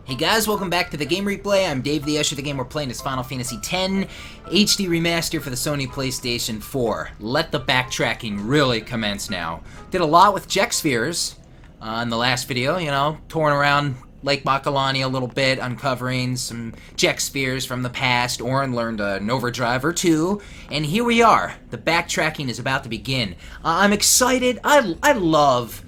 Hey guys, welcome back to the Game Replay. I'm Dave the Usher. The game we're playing is Final Fantasy X HD Remaster for the Sony PlayStation 4. Let the backtracking really commence now. Did a lot with Jek spheres in the last video, you know, touring around Lake Macalania a little bit, uncovering some Jek spheres from the past. Orin learned an overdrive or two, and here we are. The backtracking is about to begin. I'm excited. I love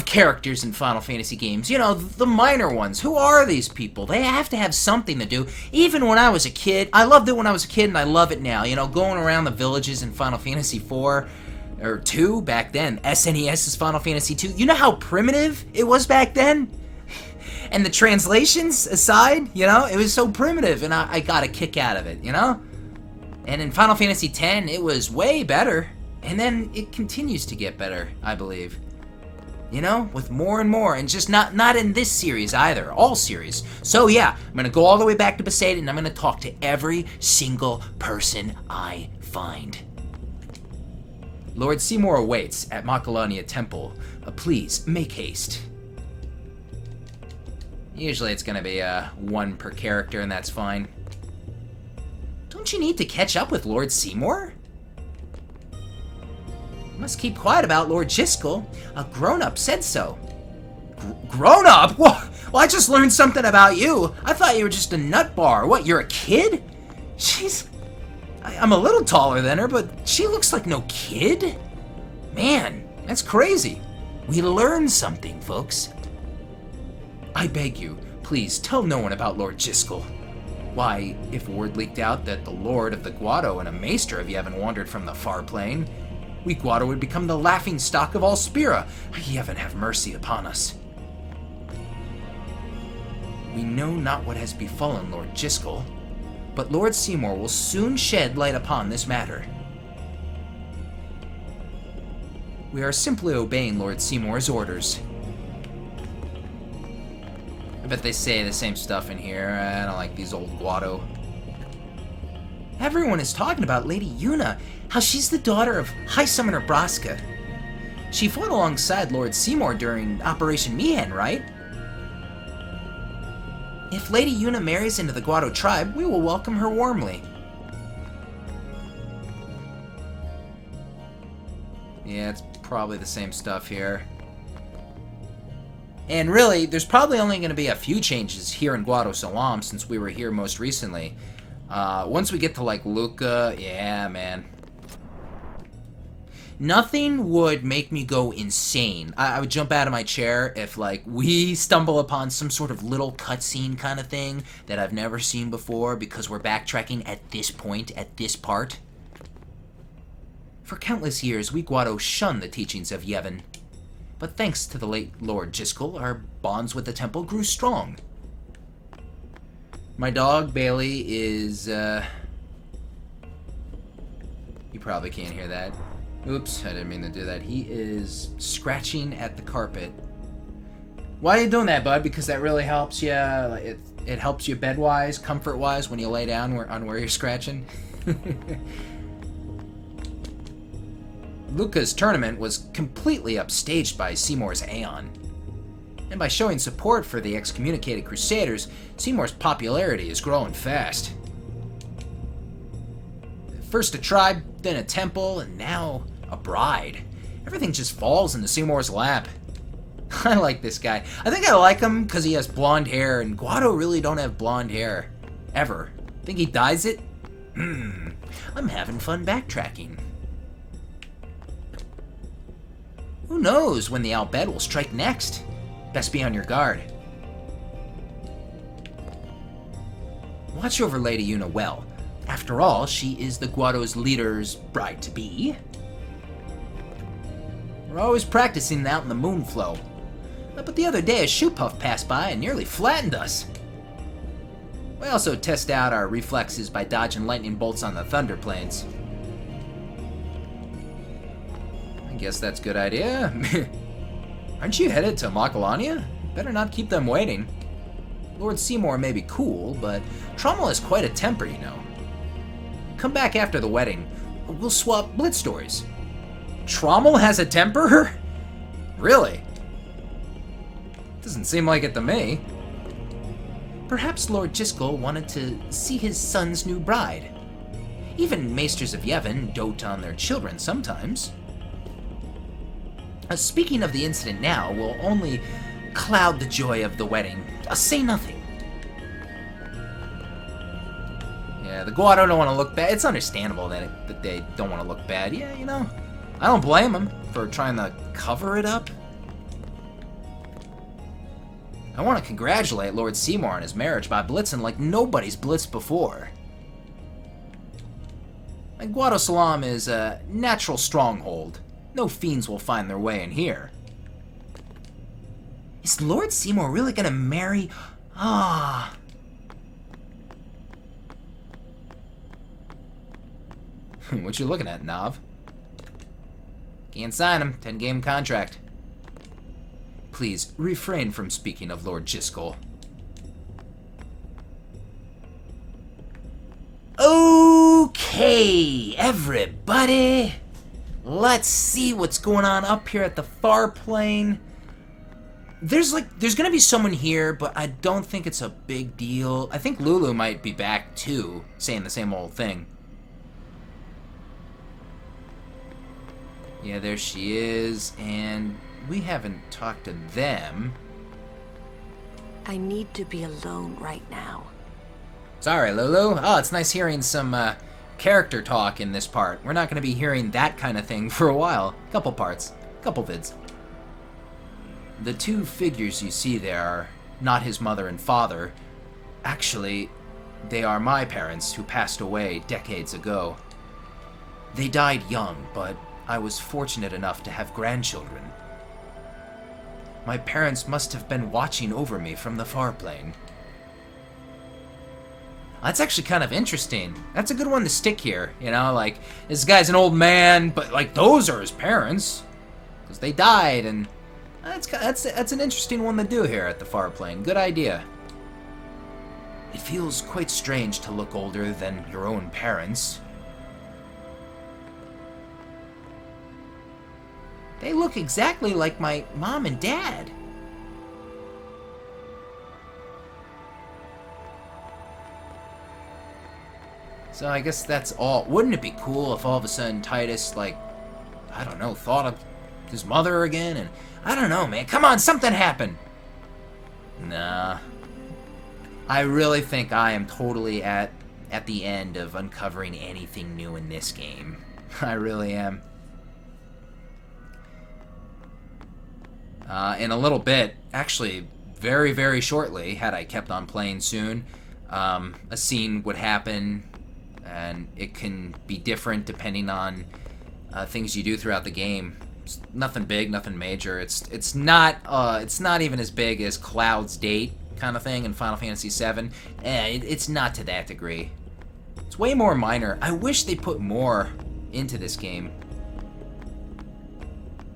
characters in Final Fantasy games, you know, the minor ones. Who are these people? They have to have something to do. Even when I was a kid, I loved it when I was a kid and I love it now. You know, going around the villages in Final Fantasy 4 or 2 back then, SNES's Final Fantasy 2. You know how primitive it was back then? And the translations aside, you know, it was so primitive and I got a kick out of it, you know? And in Final Fantasy X, it was way better. And then it continues to get better, I believe. You know, with more and more, and just not in this series either, all series. So yeah, I'm gonna go all the way back to Besaid and I'm gonna talk to every single person I find. Lord Seymour awaits at Macalania Temple. Please, make haste. Usually it's gonna be one per character and that's fine. Don't you need to catch up with Lord Seymour? Must keep quiet about Lord Jiskel. A grown-up said so. Grown-up? Well, I just learned something about you. I thought you were just a nut bar. What, you're a kid? I'm a little taller than her, but she looks like no kid. Man, that's crazy. We learned something, folks. I beg you, please tell no one about Lord Jiskel. Why, if word leaked out that the Lord of the Guado and a maester of Yevon wandered from the Farplane, we Guado would become the laughing stock of all Spira. Yevon have mercy upon us. We know not what has befallen Lord Jiskel, but Lord Seymour will soon shed light upon this matter. We are simply obeying Lord Seymour's orders. I bet they say the same stuff in here. I don't like these old Guado. Everyone is talking about Lady Yuna, how she's the daughter of High Summoner Braska. She fought alongside Lord Seymour during Operation Mihen, right? If Lady Yuna marries into the Guado tribe, we will welcome her warmly. Yeah, it's probably the same stuff here. And really, there's probably only going to be a few changes here in Guado Salam since we were here most recently. Once we get to, like, Luca, yeah, man. Nothing would make me go insane. I would jump out of my chair if, like, we stumble upon some sort of little cutscene kind of thing that I've never seen before because we're backtracking at this point, at this part. For countless years, we Guado shunned the teachings of Yevon. But thanks to the late Lord Jiskel, our bonds with the temple grew strong. My dog, Bailey, is, you probably can't hear that. Oops, I didn't mean to do that. He is scratching at the carpet. Why are you doing that, bud? Because that really helps you, it helps you bed-wise, comfort-wise, when you lay down on where you're scratching. Luca's tournament was completely upstaged by Seymour's Aeon. And by showing support for the excommunicated Crusaders, Seymour's popularity is growing fast. First a tribe, then a temple, and now a bride. Everything just falls into Seymour's lap. I like this guy. I think I like him because he has blonde hair, and Guado really don't have blonde hair. Ever. Think he dyes it? I'm having fun backtracking. Who knows when the Bhed will strike next? Best be on your guard. Watch over Lady Yuna well. After all, she is the Guado's leader's bride-to-be. We're always practicing out in the moonflow. But the other day, a shoopuf passed by and nearly flattened us. We also test out our reflexes by dodging lightning bolts on the thunder plains. I guess that's a good idea. Aren't you headed to Macalania? Better not keep them waiting. Lord Seymour may be cool, but Trommel has quite a temper, you know. Come back after the wedding. We'll swap blitz stories. Trommel has a temper? Really? Doesn't seem like it to me. Perhaps Lord Jiskel wanted to see his son's new bride. Even maesters of Yevon dote on their children sometimes. Speaking of the incident now will only cloud the joy of the wedding. Say nothing. Yeah, the Guado don't want to look bad. It's understandable that they don't want to look bad. Yeah, you know, I don't blame them for trying to cover it up. I want to congratulate Lord Seymour on his marriage by blitzing like nobody's blitzed before. And Guado Salam is a natural stronghold. No fiends will find their way in here. Is Lord Seymour really gonna marry? Ah. What you looking at, Nav? Can't sign him. 10-game contract. Please, refrain from speaking of Lord Jiskel. Okay, everybody. Let's see what's going on up here at the Farplane. There's gonna be someone here, but I don't think it's a big deal. I think Lulu might be back too, saying the same old thing. Yeah, there she is, and we haven't talked to them. I need to be alone right now. Sorry, Lulu. Oh, it's nice hearing some character talk in this part. We're not going to be hearing that kind of thing for a while. Couple parts. Couple vids. The two figures you see there are not his mother and father. Actually, they are my parents who passed away decades ago. They died young, but I was fortunate enough to have grandchildren. My parents must have been watching over me from the Farplane. That's actually kind of interesting. That's a good one to stick here, you know, like, this guy's an old man, but, like, those are his parents. Because they died, and that's an interesting one to do here at the Farplane. Good idea. It feels quite strange to look older than your own parents. They look exactly like my mom and dad. So I guess that's all. Wouldn't it be cool if all of a sudden Titus, like, I don't know, thought of his mother again? And I don't know, man. Come on, something happened. Nah. I really think I am totally at the end of uncovering anything new in this game. I really am. In a little bit, actually very, very shortly, had I kept on playing soon, a scene would happen, and it can be different depending on things you do throughout the game. It's nothing big, nothing major. It's not even as big as Cloud's date kind of thing in Final Fantasy VII. It's not to that degree. It's way more minor. I wish they put more into this game.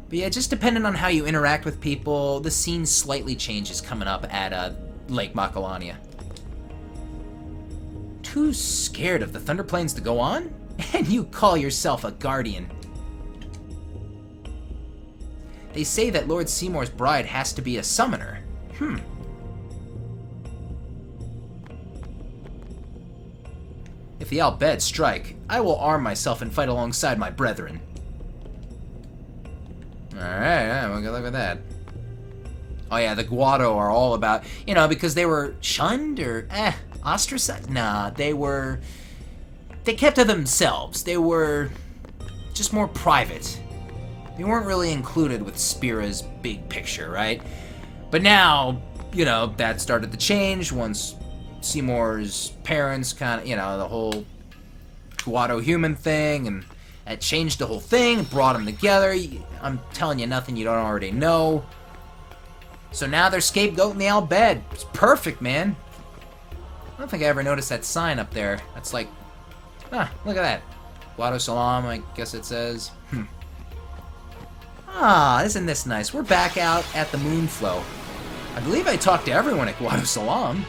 But yeah, just depending on how you interact with people, the scene slightly changes coming up at Lake Macalania. Too scared of the Thunder Plains to go on? And you call yourself a guardian. They say that Lord Seymour's bride has to be a summoner. If the Bhed strike, I will arm myself and fight alongside my brethren. Alright, well, good luck with that. Oh yeah, the Guado are all about, you know, because they were shunned or, ostracized? Nah, they kept to themselves. They were just more private. They weren't really included with Spira's big picture, right? But now, you know, that started to change once Seymour's parents kind of, you know, the whole Guado human thing, and that changed the whole thing, brought them together. I'm telling you nothing you don't already know. So now they're scapegoating the Bhed. It's perfect, man. I don't think I ever noticed that sign up there. That's like, look at that. Guado Salam, I guess it says. Isn't this nice? We're back out at the Moonflow. I believe I talked to everyone at Guado Salam.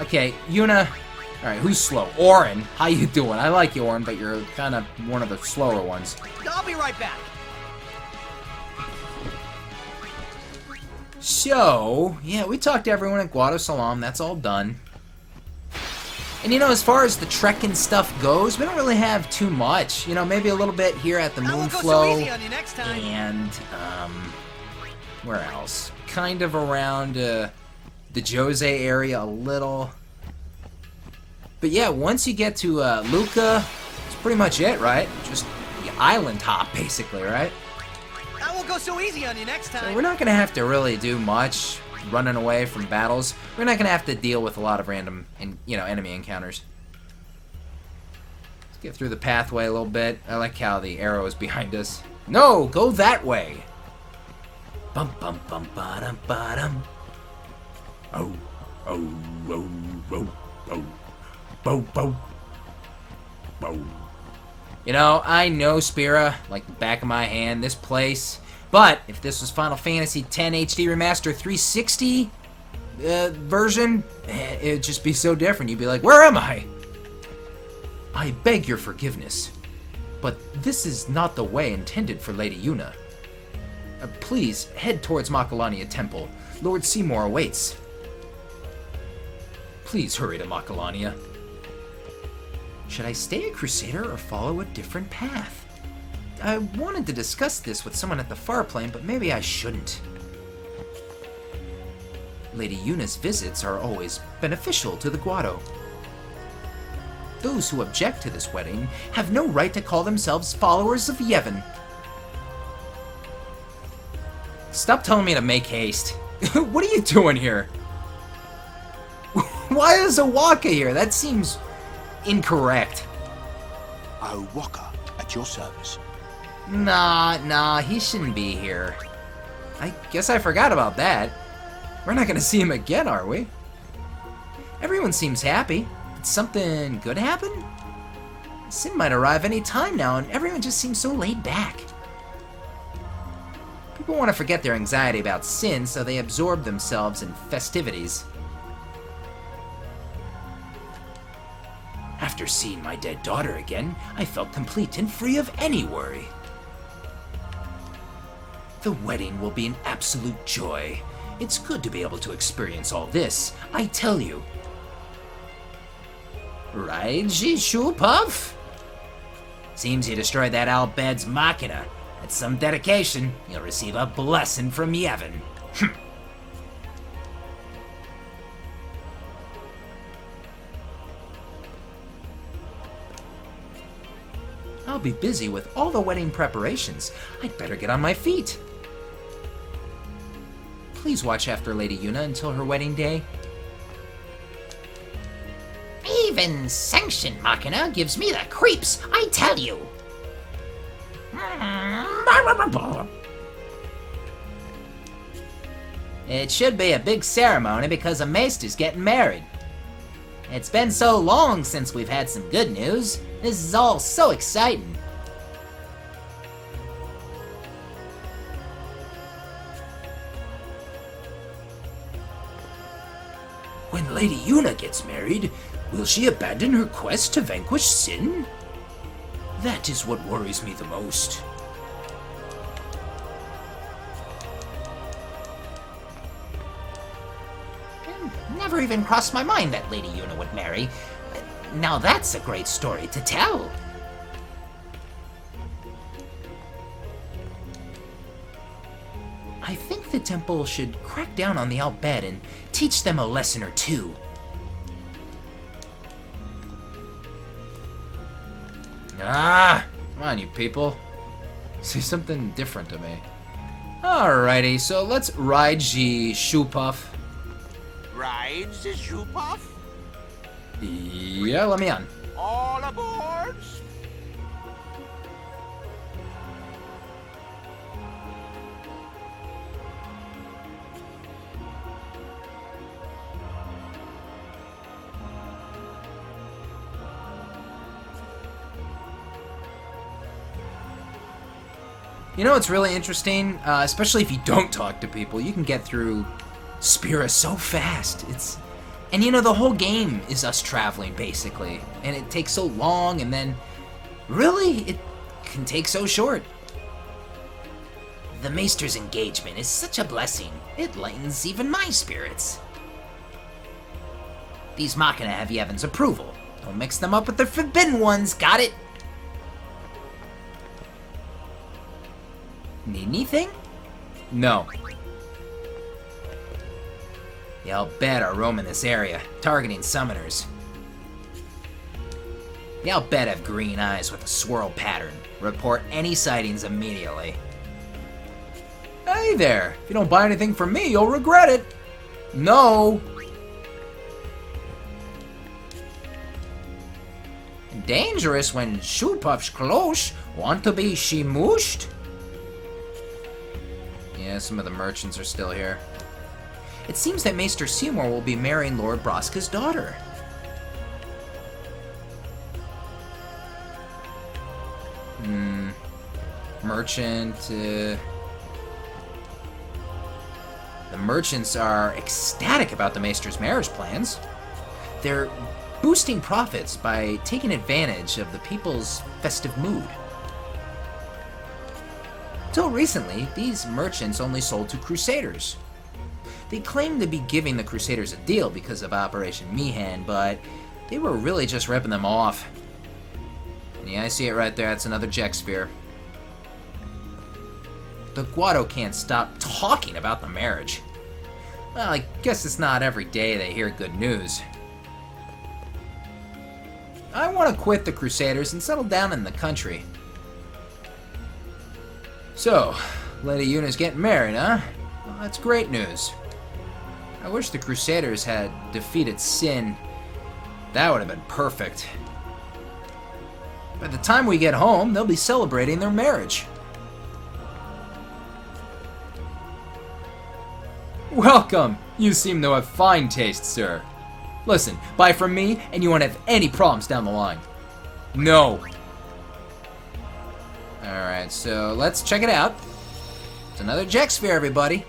Okay, Yuna. Alright, who's slow? Orin, how you doing? I like you, Orin, but you're kind of one of the slower ones. I'll be right back. So, yeah, we talked to everyone at Guado Salam. That's all done. And you know, as far as the trekking stuff goes, we don't really have too much. You know, maybe a little bit here at the Moonflow. And, where else? Kind of around the Jose area a little. But yeah, once you get to Luca, it's pretty much it, right? Just the island hop, basically, right? I won't go so easy on you next time. So we're not going to have to really do much running away from battles. We're not going to have to deal with a lot of random, enemy encounters. Let's get through the pathway a little bit. I like how the arrow is behind us. No, go that way. Bum bum bum ba dum ba dum. Oh, oh, oh, oh, oh, bo bo, bo. You know, I know Spira like the back of my hand. This place. But if this was Final Fantasy X HD Remaster 360 version, it'd just be so different. You'd be like, where am I? I beg your forgiveness, but this is not the way intended for Lady Yuna. Please head towards Macalania Temple. Lord Seymour awaits. Please hurry to Macalania. Should I stay a Crusader or follow a different path? I wanted to discuss this with someone at the Farplane, but maybe I shouldn't. Lady Yuna's visits are always beneficial to the Guado. Those who object to this wedding have no right to call themselves followers of Yevon. Stop telling me to make haste. What are you doing here? Why is Owaka here? That seems incorrect. Owaka, at your service. Nah, he shouldn't be here. I guess I forgot about that. We're not gonna see him again, are we? Everyone seems happy. Did something good happen? Sin might arrive any time now, and everyone just seems so laid back. People want to forget their anxiety about Sin, so they absorb themselves in festivities. After seeing my dead daughter again, I felt complete and free of any worry. The wedding will be an absolute joy. It's good to be able to experience all this, I tell you. Right, shoopuf? Seems you destroyed that Bhed's machina. That's some dedication. You'll receive a blessing from Yevon. I'll be busy with all the wedding preparations. I'd better get on my feet. Please watch after Lady Yuna until her wedding day. Even sanctioned machina gives me the creeps, I tell you. It should be a big ceremony because a maester's getting married. It's been so long since we've had some good news. This is all so exciting. When Lady Yuna gets married, will she abandon her quest to vanquish sin? That is what worries me the most. Never even crossed my mind that Lady Yuna would marry. Now that's a great story to tell. I think the temple should crack down on the Bhed and teach them a lesson or two. Ah! Come on, you people. Say something different to me. Alrighty, so let's ride the shoopuf. Ride the shoopuf? Yeah, let me on. All aboard? You know what's really interesting? Especially if you don't talk to people, you can get through Spira so fast. And you know, the whole game is us traveling, basically. And it takes so long, and then, really, it can take so short. The Maester's engagement is such a blessing. It lightens even my spirits. These Machina have Yevon's approval. Don't mix them up with the forbidden ones, got it? Need anything? No. The Bhed are roaming this area, targeting summoners. The Bhed have green eyes with a swirl pattern. Report any sightings immediately. Hey there! If you don't buy anything from me, you'll regret it. No! Dangerous when shoopufs close want to be shimushed. Yeah, some of the merchants are still here. It seems that Maester Seymour will be marrying Lord Braska's daughter. Merchant, The merchants are ecstatic about the Maester's marriage plans. They're boosting profits by taking advantage of the people's festive mood. Till recently, these merchants only sold to Crusaders. They claimed to be giving the Crusaders a deal because of Operation Meehan, but they were really just ripping them off. Yeah, I see it right there. That's another Jex Sphere. The Guado can't stop talking about the marriage. Well, I guess it's not every day they hear good news. I want to quit the Crusaders and settle down in the country. So, Lady Yuna's getting married, huh? Well, that's great news. I wish the Crusaders had defeated Sin. That would have been perfect. By the time we get home, they'll be celebrating their marriage. Welcome! You seem to have fine taste, sir. Listen, buy from me, and you won't have any problems down the line. No! Alright, so let's check it out. It's another Jex Sphere, everybody.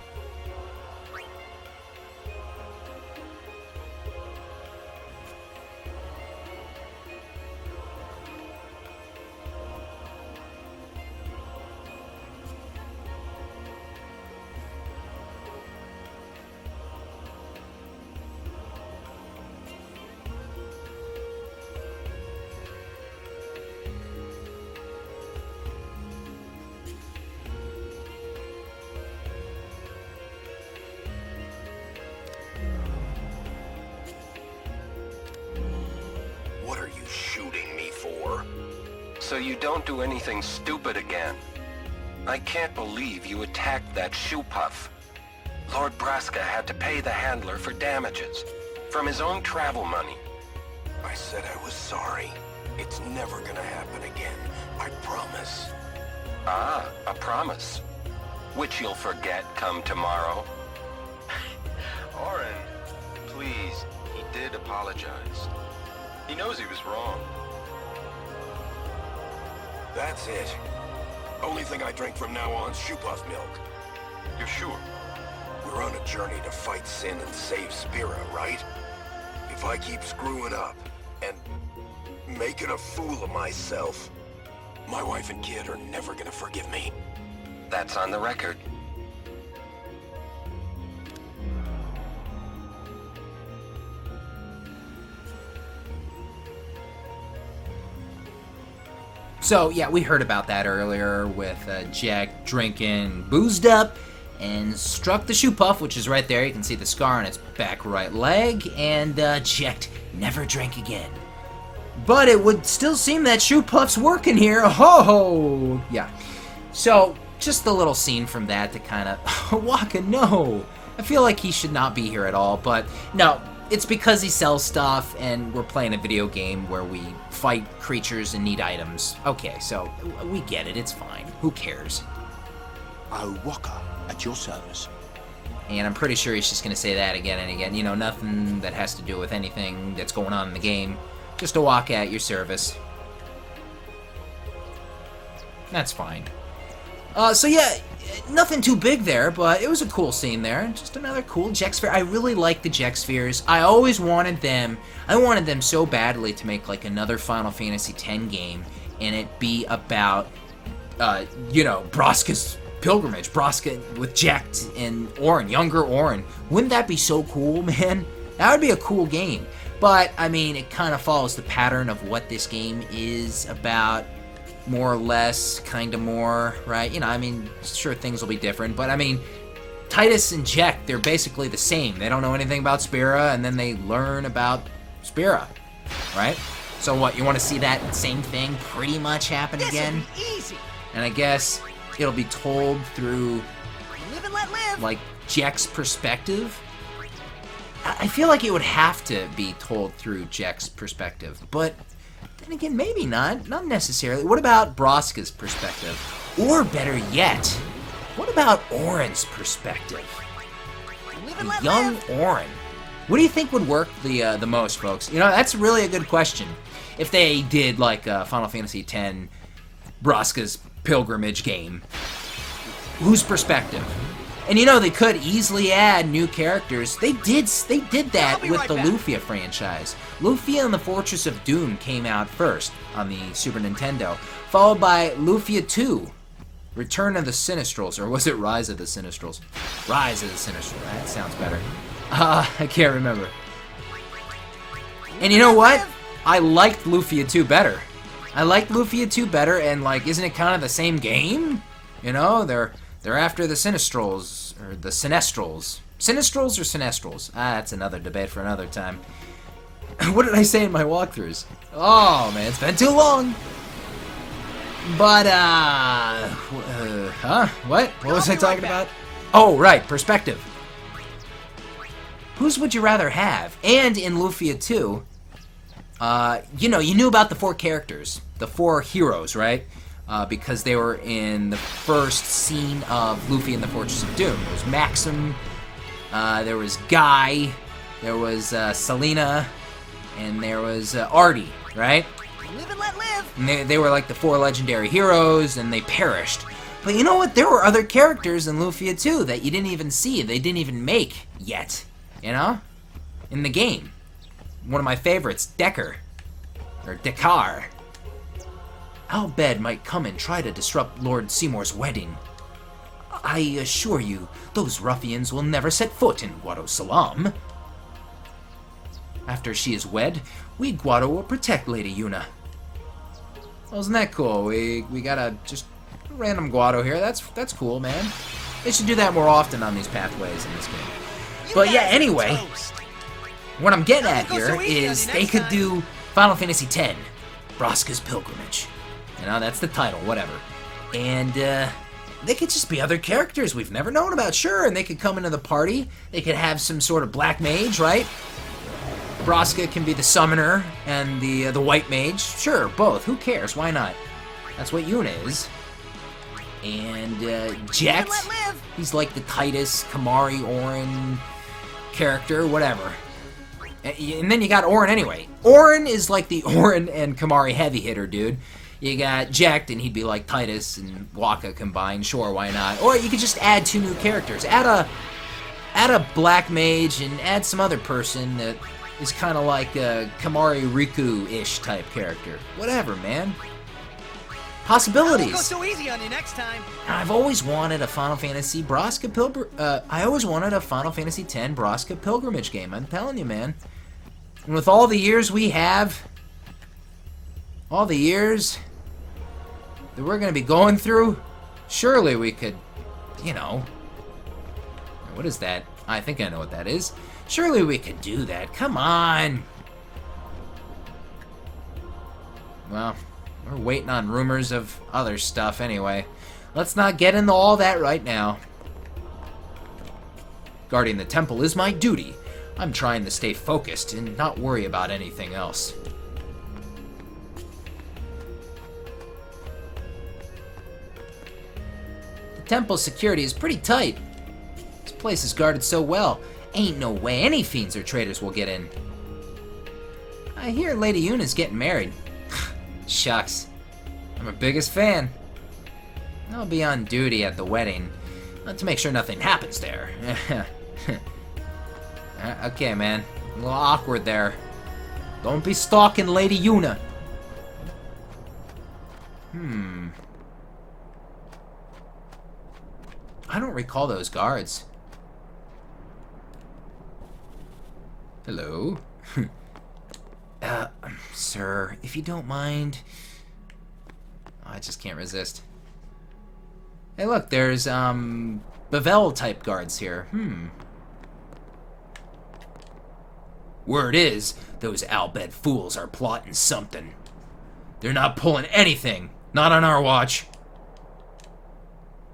What are you shooting me for? So you don't do anything stupid again. I can't believe you attacked that shoepuff. Lord Braska had to pay the handler for damages, from his own travel money. I said I was sorry. It's never gonna happen again. I promise. Ah, a promise. Which you'll forget come tomorrow. Oren, please, he did apologize. He knows he was wrong. That's it. Only thing I drink from now on is shoepuff milk. You're sure? We're on a journey to fight Sin and save Spira, right? If I keep screwing up and making a fool of myself, my wife and kid are never gonna forgive me. That's on the record. So, yeah, we heard about that earlier with Jack drinking boozed up and struck the shoepuff, which is right there. You can see the scar on its back right leg, and Jack never drank again. But it would still seem that shoepuff's working here. Ho! Yeah. So, just a little scene from that to kind of... Waka, no! I feel like he should not be here at all, but no. It's because he sells stuff, and we're playing a video game where we fight creatures and need items. Okay, so we get it. It's fine. Who cares? Oh, Waka, at your service. And I'm pretty sure he's just going to say that again and again. You know, nothing that has to do with anything that's going on in the game. Just a Waka at your service. That's fine. So yeah, nothing too big there, but it was a cool scene there. Just another cool Jex Sphere. I really like the Jex Spheres. I always wanted them. I wanted them so badly to make like another Final Fantasy X game, and it be about, you know, Braska's pilgrimage, Braska with Jack and Orin, younger Orin. Wouldn't that be so cool, man? That would be a cool game. But, I mean, it kind of follows the pattern of what this game is about, more or less, kind of more, right? You know, I mean, sure, things will be different, but, I mean, Titus and Jack, they're basically the same. They don't know anything about Spira, and then they learn about Spira, right? So what, you want to see that same thing pretty much happen again? Easy. And I guess it'll be told through, Live and let live. like, Jack's perspective? I feel like it would have to be told through Jack's perspective, but then again, maybe not necessarily. What about Braska's perspective? Or better yet, what about Orin's perspective? Live and let Young live. Orin. What do you think would work the most, folks? You know, that's really a good question. If they did like Final Fantasy X, Braska's pilgrimage game, whose perspective? And you know, they could easily add new characters. They did that with right the back. Lufia franchise. Lufia and the Fortress of Doom came out first on the Super Nintendo, followed by Lufia 2, Return of the Sinistrals, or was it Rise of the Sinistrals? Rise of the Sinistrals, that sounds better. I can't remember. And you know what? I liked Lufia 2 better. I liked Lufia 2 better, and like, isn't it kind of the same game? You know, they're after the Sinistrals, or the Sinestrals. Sinistrals or Sinestrals? That's another debate for another time. What did I say in my walkthroughs? Oh man, it's been too long. But, huh? What? What was I talking about? Oh, right, perspective. Whose would you rather have? And in Lufia 2, you know, you knew about the 4 characters, the 4 heroes, right? Because they were in the first scene of Lufia and the Fortress of Doom. There was Maxim, there was Guy, there was Selena, and there was Artie, right? Live and let live. And they were like the 4 legendary heroes, and they perished. But you know what? There were other characters in Lufia 2 that you didn't even see, they didn't even make yet, you know? In the game. One of my favorites, Decker. Or Dekar. Bhed might come and try to disrupt Lord Seymour's wedding. I assure you, those ruffians will never set foot in Guado Salam. After she is wed, we Guado will protect Lady Yuna. Well, isn't that cool? We got a just random Guado here. That's cool, man. They should do that more often on these pathways in this game. But yeah, anyway, what I'm getting at here is they could do Final Fantasy X, Braska's Pilgrimage. You know, that's the title, whatever. And they could just be other characters we've never known about, sure, and they could come into the party. They could have some sort of black mage, right? Braska can be the summoner and the white mage. Sure, both. Who cares? Why not? That's what Yuna is. And Jet, he's like the Titus, Kamari, Orin character, whatever. And then you got Orin anyway. Orin is like the Orin and Kamari heavy hitter, dude. You got Jacked, and he'd be like Titus and Waka combined. Sure, why not? Or you could just add 2 new characters. Add a black mage and add some other person that is kind of like a Kamari Riku-ish type character. Whatever, man. Possibilities. I won't go so easy on you next time. I've always wanted a Final Fantasy Braska I always wanted a Final Fantasy X Braska pilgrimage game. I'm telling you, man. And with all the years we have, all the years that we're going to be going through, surely we could, you know, what is that? I think I know what that is. Surely we could do that. Come on. Well, we're waiting on rumors of other stuff anyway. Let's not get into all that right now. Guarding the temple is my duty. I'm trying to stay focused and not worry about anything else. The temple's security is pretty tight. This place is guarded so well. Ain't no way any fiends or traitors will get in. I hear Lady Yuna's getting married. Shucks. I'm her biggest fan. I'll be on duty at the wedding to make sure nothing happens there. Okay, man. A little awkward there. Don't be stalking Lady Yuna. I don't recall those guards. Hello? Sir, if you don't mind... Oh, I just can't resist. Hey, look, there's, Bevel-type guards here. Word is, those Bhed fools are plotting something. They're not pulling anything. Not on our watch.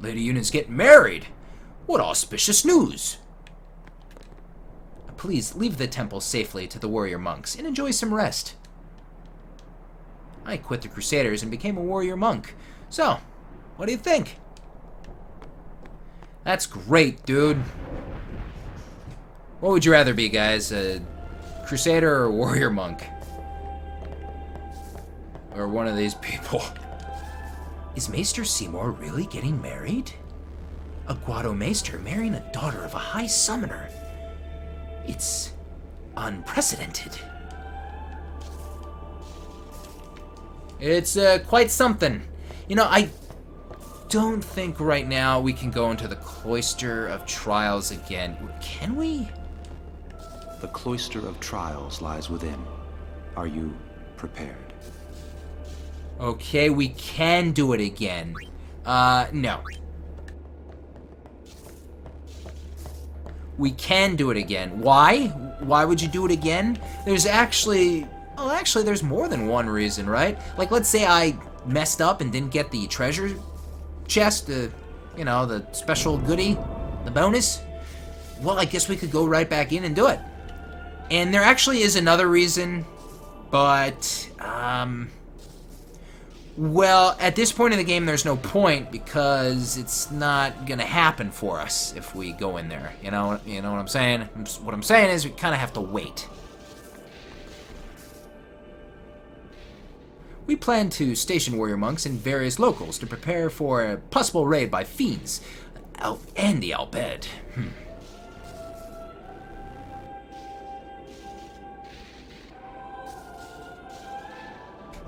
Lady Yuna's getting married. What auspicious news. Please leave the temple safely to the warrior monks and enjoy some rest. I quit the Crusaders and became a warrior monk. So, what do you think? That's great, dude. What would you rather be, guys? A Crusader or a warrior monk? Or one of these people? Is Maester Seymour really getting married? A Guado Maester marrying a daughter of a high summoner. It's unprecedented. It's quite something. You know, I don't think right now we can go into the Cloister of Trials again. Can we? The Cloister of Trials lies within. Are you prepared? Okay, we can do it again. No. We can do it again. Why? Why would you do it again? There's actually... Well, actually, there's more than one reason, right? Like, let's say I messed up and didn't get the treasure chest, you know, the special goodie, the bonus. Well, I guess we could go right back in and do it. And there actually is another reason, but, well, at this point in the game, there's no point because it's not gonna happen for us if we go in there. You know what I'm saying? What I'm saying is we kind of have to wait. We plan to station warrior monks in various locals to prepare for a possible raid by fiends and the Bhed.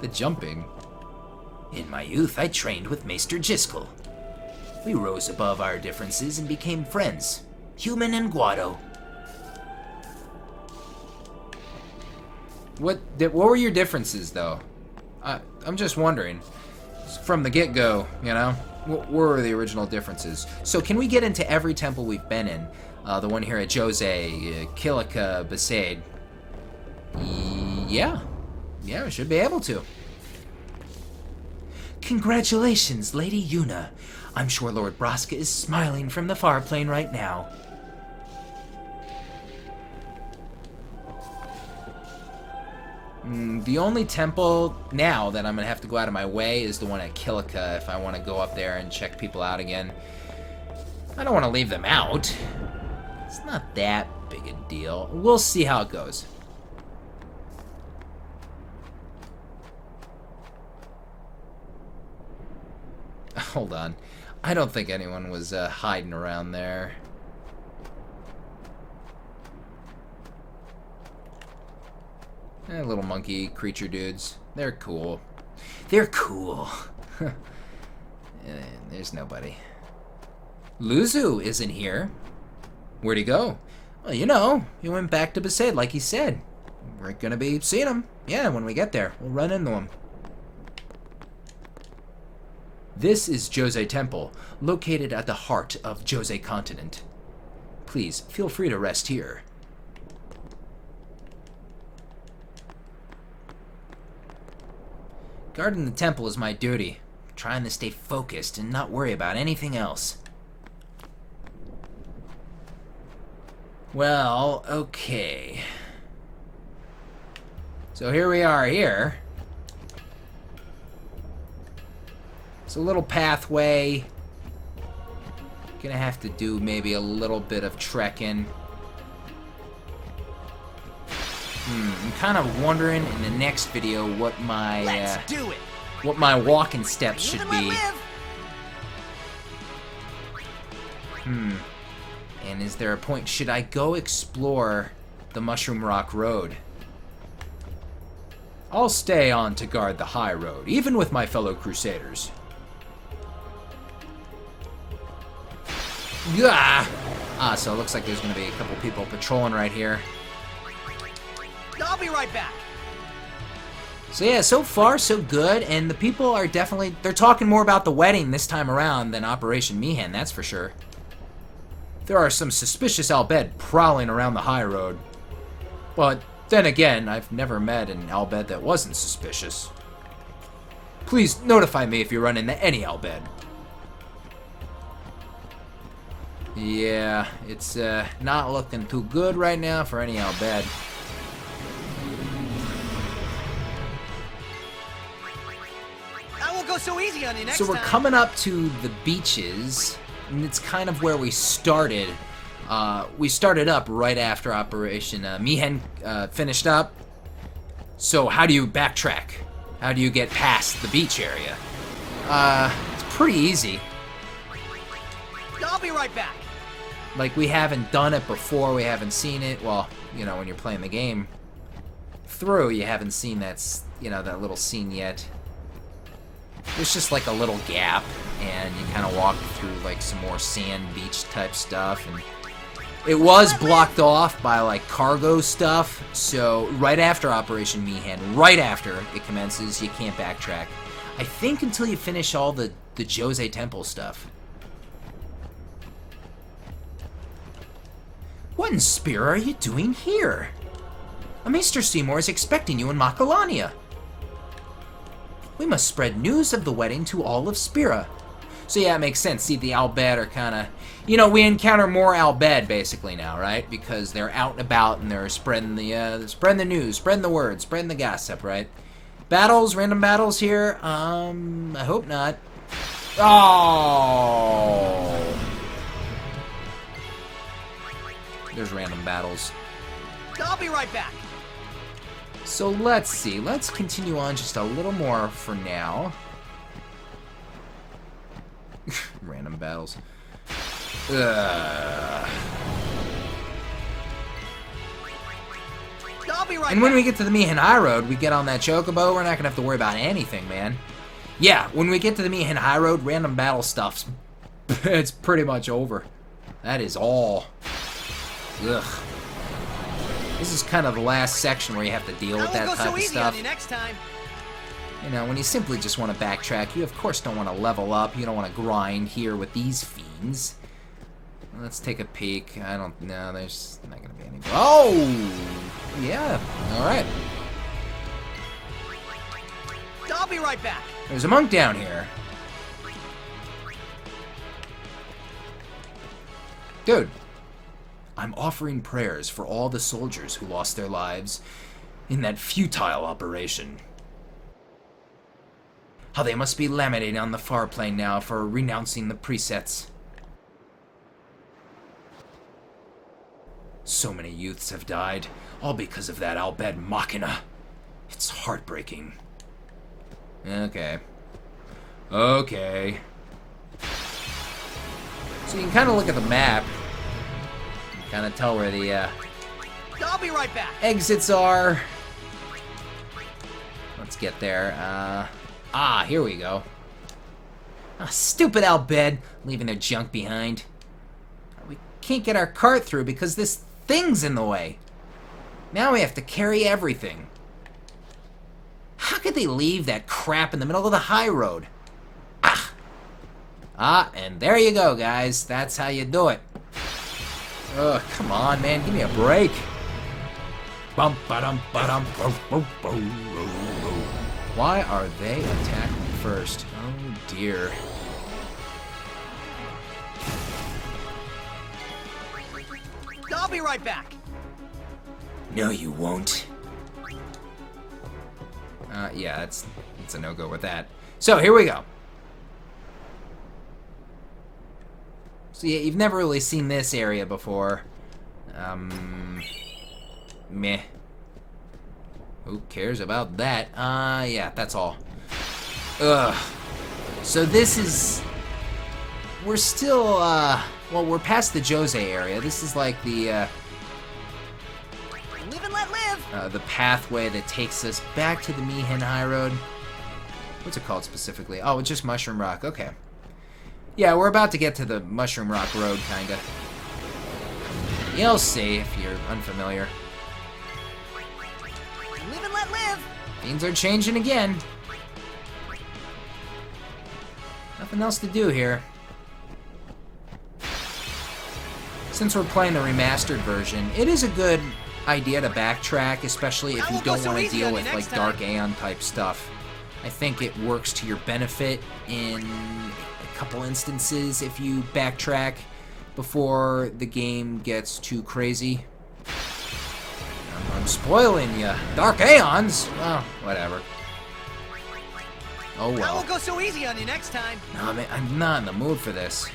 The jumping. In my youth, I trained with Maester Jiskel. We rose above our differences and became friends, human and Guado. What were your differences, though? I'm just wondering. From the get-go, you know? What were the original differences? So can we get into every temple we've been in? The one here at Jose, Kilika, Besaid. Yeah, we should be able to. Congratulations, Lady Yuna. I'm sure Lord Braska is smiling from the Farplane right now. The only temple now that I'm going to have to go out of my way is the one at Kilika if I want to go up there and check people out again. I don't want to leave them out. It's not that big a deal. We'll see how it goes. Hold on. I don't think anyone was hiding around there. Little monkey creature dudes. They're cool. They're cool. There's nobody. Luzu isn't here. Where'd he go? Well, you know, he went back to Besaid like he said. We're gonna be seeing him. Yeah, when we get there, we'll run into him. This is Jose Temple, located at the heart of Jose Continent. Please, feel free to rest here. Guarding the temple is my duty. I'm trying to stay focused and not worry about anything else. Well, okay. So here we are here. It's a little pathway. Gonna have to do maybe a little bit of trekking. I'm kind of wondering in the next video what my walking steps should be. And is there a point? Should I go explore the Mushroom Rock Road? I'll stay on to guard the high road, even with my fellow Crusaders. Yeah. So it looks like there's going to be a couple people patrolling right here. I'll be right back. So yeah, so far so good, and the people are definitely, they're talking more about the wedding this time around than Operation Mihen, that's for sure. There are some suspicious Al Bhed prowling around the high road. But then again, I've never met an Al Bhed that wasn't suspicious. Please notify me if you run into any Al Bhed. Yeah, it's not looking too good right now for any Al Bhed. I won't go so easy on you next So we're time. coming up to the beaches, and it's kind of where we started. We started up right after Operation Mihen finished up. So how do you backtrack? How do you get past the beach area? It's pretty easy. I'll be right back. Like, we haven't done it before, we haven't seen it. Well, you know, when you're playing the game through, you haven't seen that, you know, that little scene yet. There's just like a little gap, and you kind of walk through like some more sand beach type stuff, and it was blocked off by like cargo stuff. So right after Operation Mihen, right after it commences, you can't backtrack. I think until you finish all the Jose Temple stuff. What in Spira are you doing here? A Maester Seymour is expecting you in Macalania. We must spread news of the wedding to all of Spira. So yeah, it makes sense. See, the Al Bhed are kind of... You know, we encounter more Al Bhed basically now, right? Because they're out and about and they're spreading the news, spreading the word, spreading the gossip, right? Battles, random battles here. I hope not. Oh! There's random battles. I'll be right back. So let's see. Let's continue on just a little more for now. Random battles. I'll be right And when back. we get to the Mihen High Road, we get on that chocobo, we're not gonna have to worry about anything, man. Yeah, when we get to the Mihen High Road, random battle stuff's it's pretty much over. That is all. Ugh. This is kind of the last section where you have to deal with that I won't go type so of easy on stuff. you next time. You know, when you simply just want to backtrack, you of course don't want to level up, you don't want to grind here with these fiends. Let's take a peek. I don't know, there's not going to be any... Oh! Yeah, alright. I'll be right back. There's a monk down here. Dude, I'm offering prayers for all the soldiers who lost their lives in that futile operation. How they must be laminated on the Farplane now for renouncing the precepts. So many youths have died, all because of that Al Bhed machina. It's heartbreaking. Okay. Okay. So you can kind of look at the map. You can kind of tell where the I'll be right back. exits are. Let's get there. Here we go. Stupid Al Bhed, leaving their junk behind. We can't get our cart through because this thing's in the way. Now we have to carry everything. How could they leave that crap in the middle of the high road? And there you go, guys. That's how you do it. Ugh, come on, man. Give me a break. Bum ba-dum ba-dum. Why are they attacking first? Oh, dear. I'll be right back. No, you won't. Yeah, it's a no-go with that. So, here we go. So, yeah, you've never really seen this area before. Meh. Who cares about that? Yeah, that's all. Ugh. So this is... We're still, well, we're past the Jose area. This is like the, Live and let live. the pathway that takes us back to the Mihen High Road. What's it called specifically? Oh, it's just Mushroom Rock. Okay. Yeah, we're about to get to the Mushroom Rock Road, kinda. You'll see if you're unfamiliar. Live and let live. Things are changing again. Nothing else to do here. Since we're playing the remastered version, it is a good idea to backtrack, especially if you don't want to deal with like Dark Aeon type stuff. I think it works to your benefit in a couple instances if you backtrack before the game gets too crazy. I'm spoiling you. Dark Aeons? Well, whatever. Oh I well. won't go so easy on you next time. No, man, I'm not in the mood for this.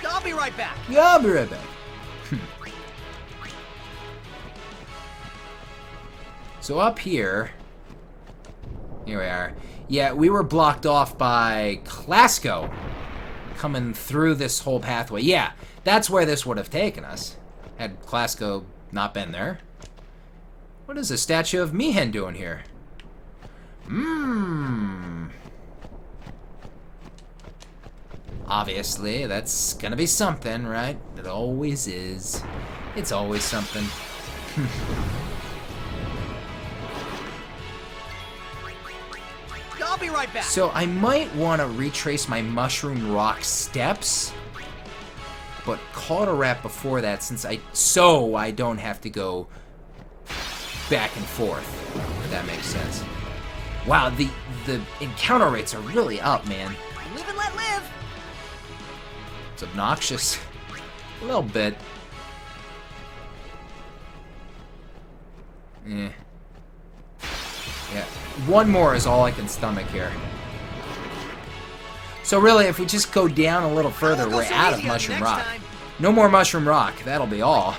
I'll be right back. Yeah, I'll be right back. So up here we are. Yeah, we were blocked off by Clasco coming through this whole pathway. Yeah, that's where this would have taken us had Clasco not been there. What is a statue of Mihen doing here? Obviously, that's gonna be something, right? It always is. It's always something. I'll be right back. So I might want to retrace my Mushroom Rock steps, but call it a wrap before that, so I don't have to go back and forth. If that makes sense. Wow, the encounter rates are really up, man. Live and let live. It's obnoxious. A little bit. Yeah. Yeah. One more is all I can stomach here. So really, if we just go down a little further, we're out of Mushroom Rock. No more Mushroom Rock. That'll be all.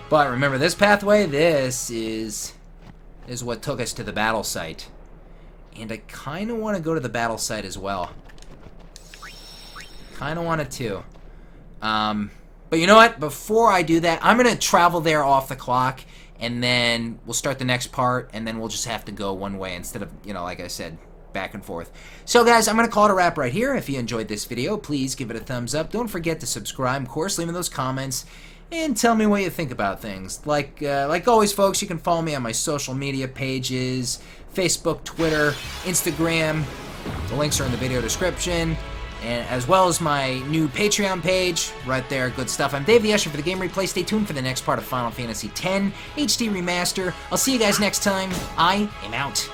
But remember this pathway? This is what took us to the battle site. And I kind of want to go to the battle site as well. Kind of want it too. But you know what? Before I do that, I'm going to travel there off the clock, and then we'll start the next part, and then we'll just have to go one way instead of, you know, like I said, back and forth. So guys, I'm going to call it a wrap right here. If you enjoyed this video, please give it a thumbs up. Don't forget to subscribe. Of course, leave me those comments, and tell me what you think about things. Like always, folks, you can follow me on my social media pages, Facebook, Twitter, Instagram. The links are in the video description. And as well as my new Patreon page, right there, good stuff. I'm Dave the Usher for the Game Replay. Stay tuned for the next part of Final Fantasy X HD Remaster. I'll see you guys next time. I am out.